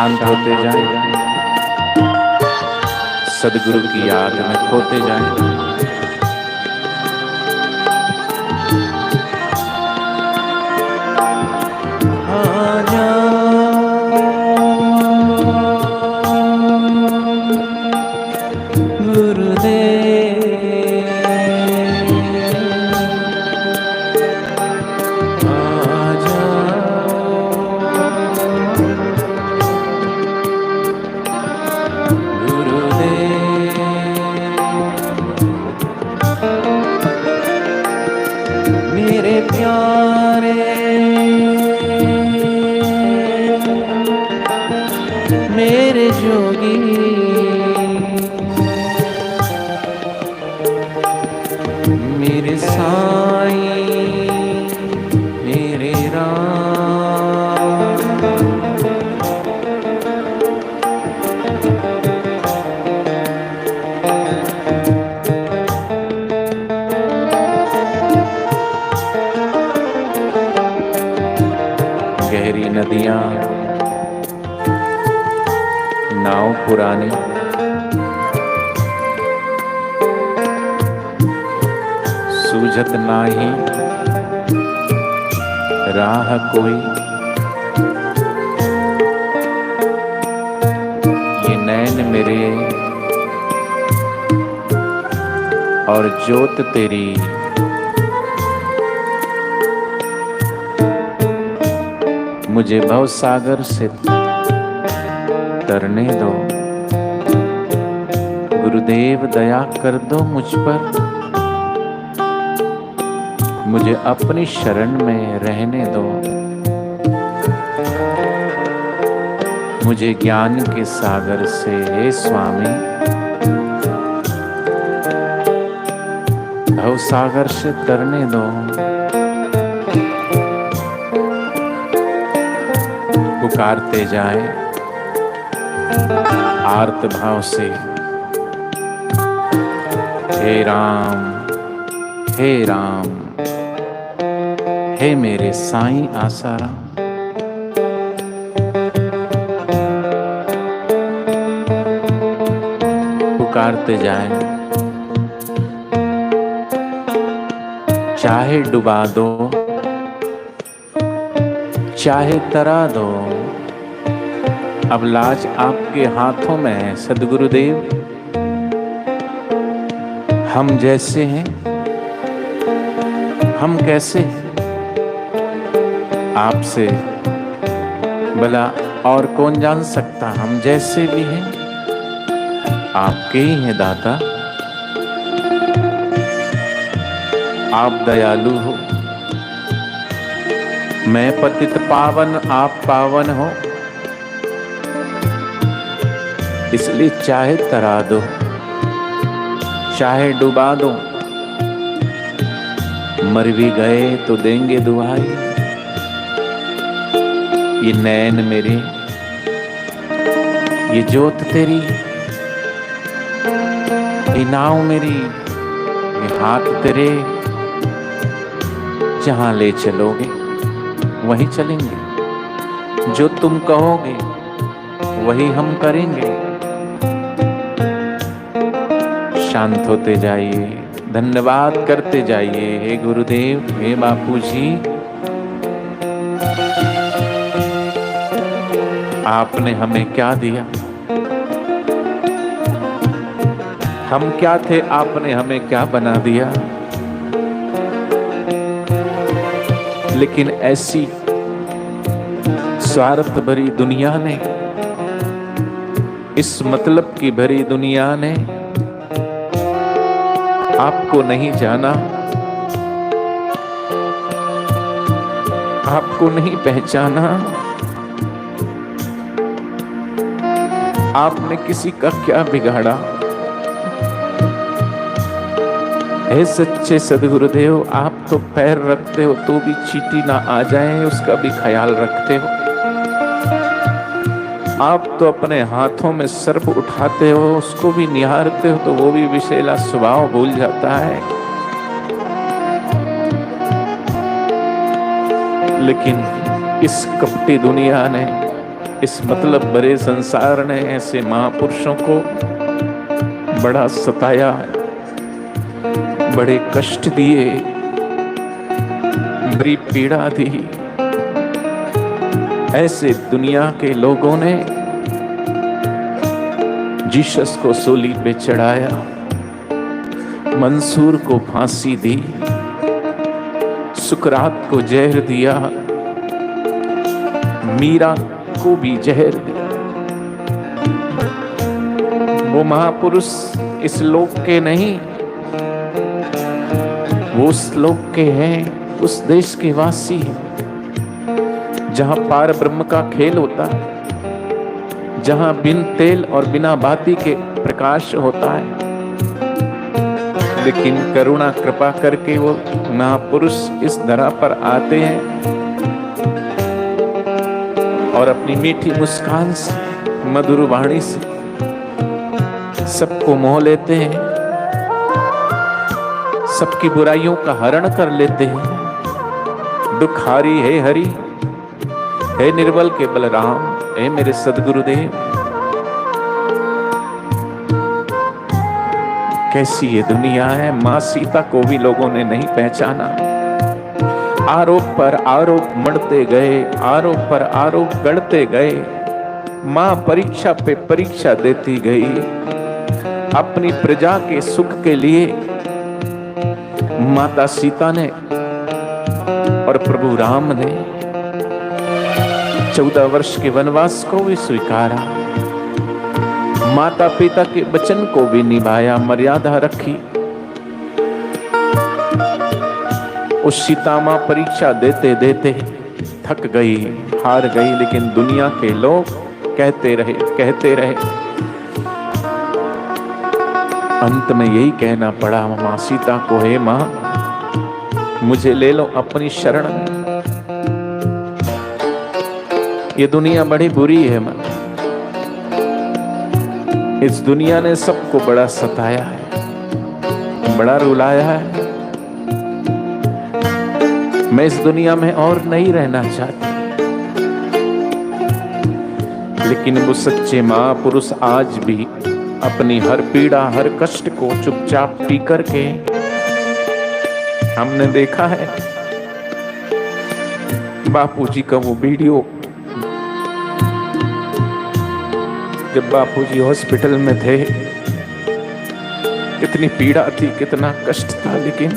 शांत होते जाएं, सदगुरु की याद में खोते जाएं। मेरे जोगी मेरे साईं मेरे राम। गहरी नदियां, नाव पुरानी, सूझत नाही राह कोई। ये नैन मेरे और जोत तेरी, मुझे भव सागर से तरने दो। गुरुदेव दया कर दो मुझ पर, मुझे अपनी शरण में रहने दो। मुझे ज्ञान के सागर से हे स्वामी भव सागर से तरने दो। पुकारते जाए आर्त भाव से, हे राम हे राम, हे मेरे साईं आसाराम। पुकारते जाए, चाहे डुबा दो चाहे तरा दो, अब लाज आपके हाथों में है सद्गुरुदेव। हम जैसे हैं, हम कैसे हैं, आपसे भला और कौन जान सकता। हम जैसे भी हैं आपके ही हैं दाता। आप दयालु हो, मैं पतित पावन, आप पावन हो। इसलिए चाहे तरा दो चाहे डुबा दो, मर भी गए तो देंगे दुहाई। ये नैन मेरे, ये जोत तेरी, ये नाव मेरी, ये हाथ तेरे, जहां ले चलोगे वहीं चलेंगे। जो तुम कहोगे वही हम करेंगे। शांत होते जाइए, धन्यवाद करते जाइए। हे गुरुदेव, हे बापू जी, आपने हमें क्या दिया। हम क्या थे, आपने हमें क्या बना दिया। लेकिन ऐसी स्वार्थ भरी दुनिया ने, इस मतलब की भरी दुनिया ने आपको नहीं जाना, आपको नहीं पहचाना। आपने किसी का क्या बिगाड़ा। हे सच्चे सद्गुरुदेव, आप तो पैर रखते हो तो भी चींटी ना आ जाए उसका भी ख्याल रखते हो। आप तो अपने हाथों में सर्प उठाते हो, उसको भी निहारते हो तो वो भी विषैला स्वभाव भूल जाता है। लेकिन इस कपटी दुनिया ने इस मतलब भरे संसार ने ऐसे महापुरुषों को बड़ा सताया, बड़े कष्ट दिए, बड़ी पीड़ा दी। ऐसे दुनिया के लोगों ने जीसस को सूली पे चढ़ाया, मंसूर को फांसी दी, सुकरात को जहर दिया, मीरा को भी जहर दिया। वो महापुरुष इस लोक के नहीं, वो उस लोक के हैं, उस देश के वासी हैं जहां पार ब्रह्म का खेल होता है, जहां बिन तेल और बिना बाती के प्रकाश होता है। लेकिन करुणा कृपा करके वो महापुरुष इस धरा पर आते हैं और अपनी मीठी मुस्कान से, मधुर वाणी से सबको मोह लेते हैं, सबकी बुराइयों का हरण कर लेते हैं। दुखारी हे हरि, हे निर्बल के बलराम, हे मेरे सदगुरुदेव। कैसी ये दुनिया है। मां सीता को भी लोगों ने नहीं पहचाना। आरोप पर आरोप मढ़ते गए, आरोप पर आरोप गढ़ते गए। मां परीक्षा पे परीक्षा देती गई। अपनी प्रजा के सुख के लिए माता सीता ने और प्रभु राम ने 14 वर्ष के वनवास को भी स्वीकारा, माता पिता के वचन को भी निभाया, मर्यादा रखी। उस सीता मां परीक्षा देते देते थक गई, हार गई। लेकिन दुनिया के लोग कहते रहे। अंत में यही कहना पड़ा मां सीता को, हे मां मुझे ले लो अपनी शरण में। ये दुनिया बड़ी बुरी है मां। इस दुनिया ने सबको बड़ा सताया है, बड़ा रुलाया है। मैं इस दुनिया में और नहीं रहना चाहती। लेकिन वो सच्चे महापुरुष आज भी अपनी हर पीड़ा, हर कष्ट को चुपचाप पी करके, हमने देखा है बापूजी का वो वीडियो, जब बापूजी हॉस्पिटल में थे, कितनी पीड़ा थी, कितना कष्ट था। लेकिन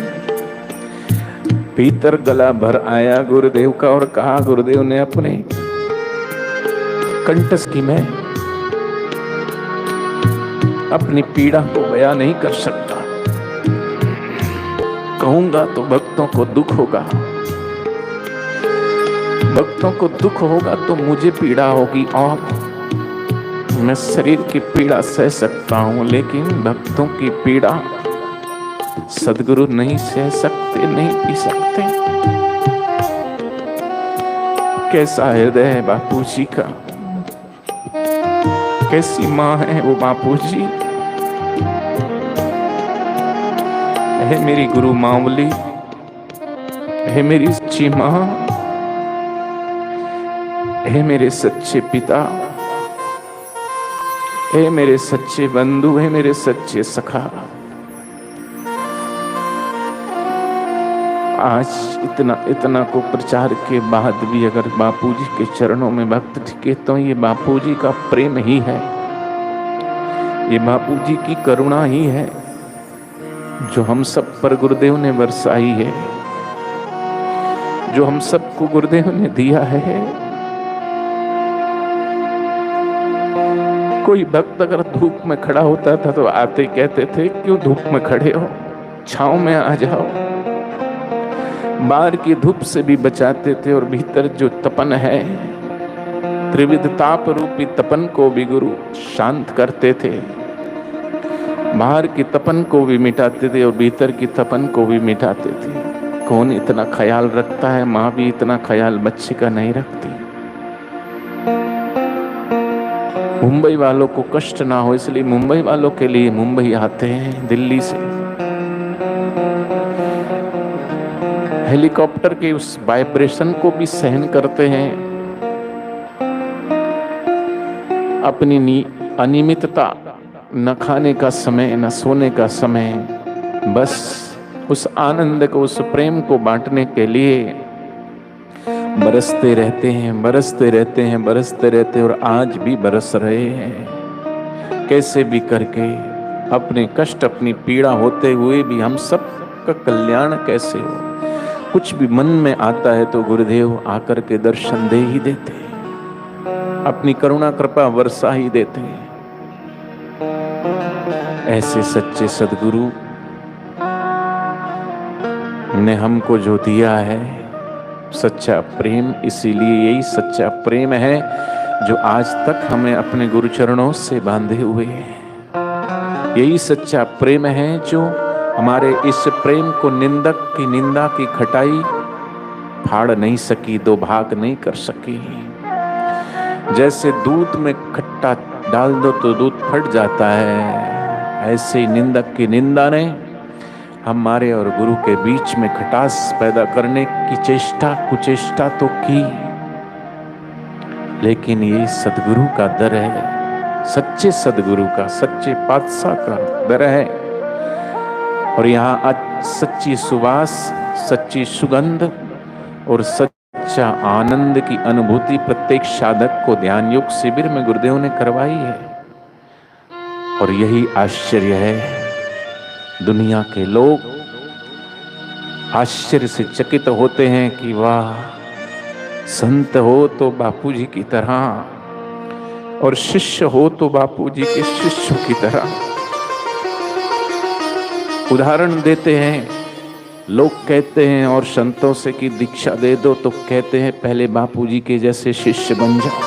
भीतर गला भर आया गुरुदेव का और कहा, गुरुदेव ने अपने कंठस्थ की मैं अपनी पीड़ा को बयां नहीं कर सकता, कहूंगा तो भक्तों को दुख होगा, भक्तों को दुख होगा तो मुझे पीड़ा होगी। और मैं शरीर की पीड़ा सह सकता हूं, लेकिन भक्तों की पीड़ा सदगुरु नहीं सह सकते, नहीं पी सकते। कैसा हृदय है बापूजी का, कैसी माँ है वो बापूजी। है मेरी गुरु मावली, है मेरी सच्ची माँ, है मेरे सच्चे पिता, है मेरे सच्चे बंधु, है मेरे सच्चे सखा। आज इतना को प्रचार के बाद भी अगर बापूजी के चरणों में भक्त टिके तो ये बापूजी का प्रेम ही है, ये बापूजी की करुणा ही है जो हम सब पर गुरुदेव ने बरसाई है, जो हम सबको गुरुदेव ने दिया है। कोई भक्त अगर धूप में खड़ा होता था तो आते कहते थे, क्यों धूप में खड़े हो, छांव में आ जाओ। बाहर की धूप से भी बचाते थे और भीतर जो तपन है, त्रिविध ताप रूपी तपन को भी गुरु शांत करते थे। बाहर की तपन को भी मिटाते थे और भीतर की तपन को भी मिटाते थे। कौन इतना ख्याल रखता है, माँ भी इतना ख्याल बच्चे का नहीं रखती। मुंबई वालों को कष्ट ना हो इसलिए मुंबई वालों के लिए मुंबई आते हैं दिल्ली से। हेलीकॉप्टर के उस वाइब्रेशन को भी सहन करते हैं। अपनी अनियमितता, न खाने का समय न सोने का समय, बस उस आनंद को, उस प्रेम को बांटने के लिए बरसते रहते हैं, बरसते रहते हैं, बरसते रहते हैं, और आज भी बरस रहे हैं। कैसे भी करके अपने कष्ट, अपनी पीड़ा होते हुए भी हम सब का कल्याण कैसे हो, कुछ भी मन में आता है तो गुरुदेव आकर के दर्शन दे ही देते, अपनी करुणा कृपा वर्षा ही देते। ऐसे सच्चे सद्गुरु ने हमको जो दिया है सच्चा प्रेम, इसीलिए यही सच्चा प्रेम है जो आज तक हमें अपने गुरु चरणों से बांधे हुए है। यही सच्चा प्रेम है जो हमारे इस प्रेम को निंदक की निंदा की खटाई फाड़ नहीं सकी, दो भाग नहीं कर सकी। जैसे दूध में खट्टा डाल दो तो दूध फट जाता है, ऐसे निंदक की निंदा ने हमारे और गुरु के बीच में खटास पैदा करने की चेष्टा कुचेष्टा तो की, लेकिन ये सद्गुरु का दर है, सच्चे सद्गुरु का, सच्चे पातशाह का दर है। और यहाँ आज सच्ची सुवास, सच्ची सुगंध और सच्चा आनंद की अनुभूति प्रत्येक साधक को ध्यान योग शिविर में गुरुदेव ने करवाई है। और यही आश्चर्य है, दुनिया के लोग आश्चर्य से चकित होते हैं कि वाह, संत हो तो बापूजी की तरह और शिष्य हो तो बापूजी के शिष्यों की तरह। उदाहरण देते हैं, लोग कहते हैं और संतों से कि दीक्षा दे दो तो कहते हैं पहले बापूजी के जैसे शिष्य बन जाओ,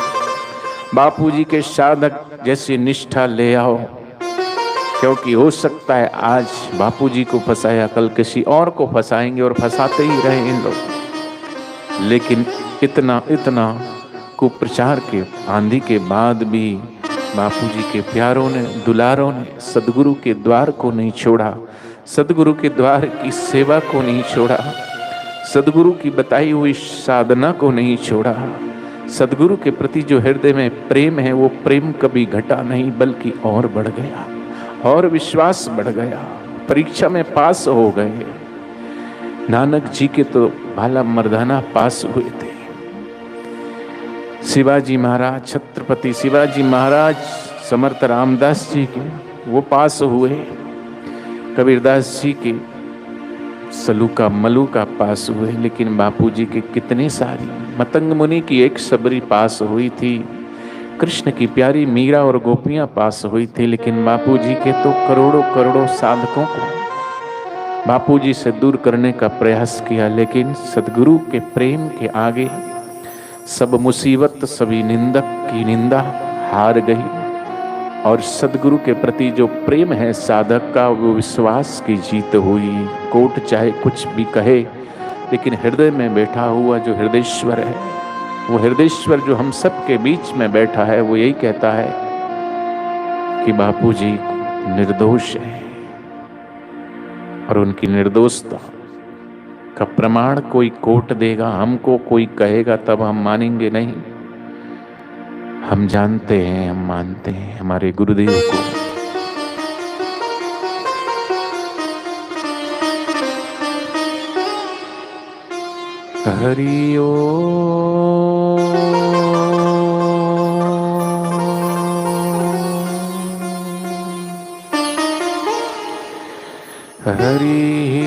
बापूजी के साधक जैसी निष्ठा ले आओ, क्योंकि हो सकता है आज बापूजी को फंसाया कल किसी और को फंसाएंगे और फंसाते ही रहे इन लोग। लेकिन इतना कुप्रचार के आंधी के बाद भी बापूजी के प्यारों ने, दुलारों ने सद्गुरु के द्वार को नहीं छोड़ा, सद्गुरु के द्वार की सेवा को नहीं छोड़ा, सद्गुरु की बताई हुई साधना को नहीं छोड़ा। सद्गुरु के प्रति जो हृदय में प्रेम है वो प्रेम कभी घटा नहीं बल्कि और बढ़ गया, और विश्वास बढ़ गया, परीक्षा में पास हो गए। नानक जी के तो भाला मर्दाना पास हुए थे, शिवाजी महाराज, छत्रपति शिवाजी महाराज, समर्थ रामदास जी के वो पास हुए, कबीरदास जी के सलूका मलूका पास हुए, लेकिन बापूजी के कितने सारी, मतंग मुनि की एक सबरी पास हुई थी, कृष्ण की प्यारी मीरा और गोपियां पास हुई थी, लेकिन बापूजी के तो करोड़ों करोड़ों साधकों को बापूजी से दूर करने का प्रयास किया। लेकिन सद्गुरु के प्रेम के आगे सब मुसीबत, सभी निंदक की निंदा हार गई, और सद्गुरु के प्रति जो प्रेम है साधक का, वो विश्वास की जीत हुई। कोर्ट चाहे कुछ भी कहे, लेकिन हृदय में बैठा हुआ जो हृदयेश्वर है, वो हृदयेश्वर जो हम सब के बीच में बैठा है, वो यही कहता है कि बापूजी निर्दोष है, और उनकी निर्दोषता का प्रमाण कोई कोर्ट देगा, हमको कोई कहेगा तब हम मानेंगे नहीं। हम जानते हैं, हम मानते हैं हमारे गुरुदेव को। हरि ओम, हरि